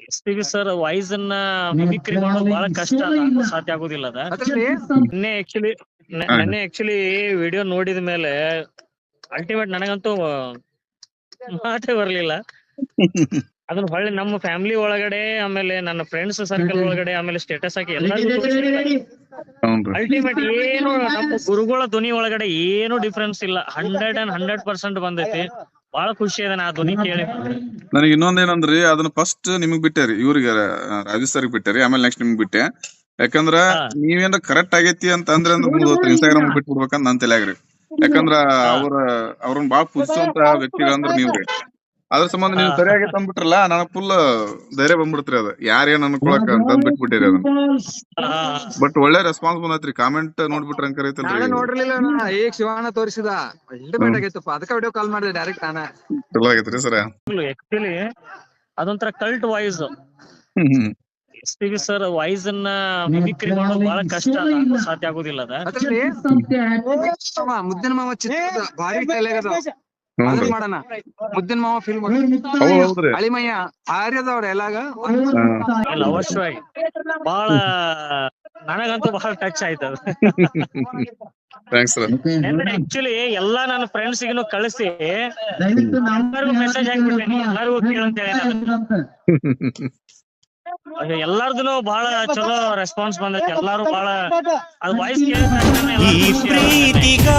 S P B sir voice ಅನ್ನ mimicry ಮಾಡೋದು ಬಹಳ ಕಷ್ಟ ಅದ, ಸಾಧ್ಯ ಆಗುದಿಲ್ಲ ಅದ. ನೆನ್ನೆ ಆಕ್ಚುಲಿ ವಿಡಿಯೋ ನೋಡಿದ ಮೇಲೆ ಅಲ್ಟಿಮೇಟ್ ನನಗಂತೂ ಮಾತೇ ಬರ್ಲಿಲ್ಲ. ಅದನ್ನ ಹೊಳ್ಳಿ ನಮ್ಮ ಫ್ಯಾಮಿಲಿ ಒಳಗಡೆ, ಆಮೇಲೆ ನನ್ನ ಫ್ರೆಂಡ್ಸ್ ಸರ್ಕಲ್ ಒಳಗಡೆ, ಆಮೇಲೆ ಸ್ಟೇಟಸ್ ಹಾಕಿ ಎಲ್ಲರಿಗೂ ಅಲ್ಟಿಮೇಟ್ ಏನು ನಮ್ಮ ಗುರುಗಳ ಧ್ವನಿ ಒಳಗಡೆ ಏನು ಡಿಫ್ರೆನ್ಸ್ ಇಲ್ಲ. 100% ಬಂದೈತಿ. ಬಹಳ ಖುಷಿ ಇದೆ ನಾ ಆ ಧ್ವನಿ ಕೇಳಿ. ನನಗೆ ಇನ್ನೊಂದೇನಂದ್ರಿ, ಅದನ್ನ ಫಸ್ಟ್ ನಿಮಗ್ ಬಿಟ್ಟೇರಿ, ಇವ್ರಿಗೆ ರಾಜೇಶ್ ಸರ್ಗೆ ಬಿಟ್ಟೇರಿ, ಆಮೇಲೆ ನೆಕ್ಸ್ಟ್ ನಿಮ್ಗ್ ಬಿಟ್ಟೆ. ಯಾಕಂದ್ರ ನೀವೇನ ಕರೆಕ್ಟ್ ಆಗೈತಿ ಅಂತ ಅಂದ್ರೆ ಇನ್ಸ್ಟಾಗ್ರಾಮ್ ಬಿಟ್ಬಿಡ್ಬೇಕಂತ ನನ್ ತಲೆಯಾಗ್ರಿ. ಯಾಕಂದ್ರ ಅವ್ರನ್ನ ಬಾಳ ಪೂಜಿಸುವಂತ ವ್ಯಕ್ತಿಗಳಂದ್ರ ನೀವ್ರಿ. ಅದ್ರ ಸಂಬಂಧ ನೀವು ಸರಿಯಾಗೈತೆ ಅಂದ್ಬಿಟ್ರಲ್ಲ, ನನಗ್ ಫುಲ್ ಧೈರ್ಯ ಬಂದ್ಬಿಡ್ತ್ರಿ. ಅದ ಯಾರೇನ್ ಅನ್ಕೊಳಕ್ ಅಂತ ಬಿಟ್ಬಿಟ್ಟಿರಿ ಅದನ್ನ. ಬಟ್ ಒಳ್ಳೆ ರೆಸ್ಪಾನ್ಸ್ ಬಂದೈತ್ರಿ. ಕಾಮೆಂಟ್ ನೋಡ್ಬಿಟ್ರೆ ಅಂಕರ್ ಐತಲ್ರಿ. ನೋಡ್ರಲಿಲ್ಲ ಈಗ ಶಿವಣ್ಣ ತೋರಿಸಿದ ಅಲ್ಟಿಮೇಟ್ ಆಗೈತಪ್ಪ. ಅದಕ್ಕೆ ವಿಡಿಯೋ ಕಾಲ್ ಮಾಡಿದೆ ಡೈರೆಕ್ಟ್ ನಾನ. ಚಲೋ ಆಗೈತ್ರಿ ಸರ್. ಆಕ್ಚುಲಿ ಅದೊಂಥರ cult voice. S P B sir voice ಅನ್ನ ಮಿಮಿಕ್ರಿ ಮಾಡೋದು ಬಹಳ ಕಷ್ಟ ಅದ, ಸಾಧ್ಯ ಆಗುದಿಲ್ಲ ಅದ. ಮುದ್ದಿನ ಮಾವ ಚಿತ್ರದ ಭಾರಿ ಡೈಲಾಗ್ ಅದ. ಮಾಡೋಣ ಮುದ್ದಿನ ಮಾವ ಫಿಲ್ಮ್ ಅಳಿಮಯ್ಯ ಆರ್ಯದವ್ರ ಎಲ್ಲಾಗ ಅವಶ್ಯವಾಗಿ ಬಹಳ ನನಗಂತೂ ಬಹಳ ಟಚ್ ಆಯ್ತದ. ಆಕ್ಚುಲಿ ಎಲ್ಲಾ ನನ್ನ ಫ್ರೆಂಡ್ಸ್ ಗೂ ಕಳಿಸಿ ಎಲ್ಲರಿಗೂ ಮೆಸೇಜ್ ಹಾಕ್ಬಿಟ್ಟೇನಿ, ಎಲ್ಲರಿಗೂ ಕೇಳಂತ ಹೇಳಿ. ಎಲ್ಲಾರ್ದು ಬಹಳ ಚಲೋ ರೆಸ್ಪಾನ್ಸ್ ಬಂದೈತಿ. ಎಲ್ಲಾರು ಬಹಳ ಅದು ವಾಯ್ಸ್ ಕೇಳಿದ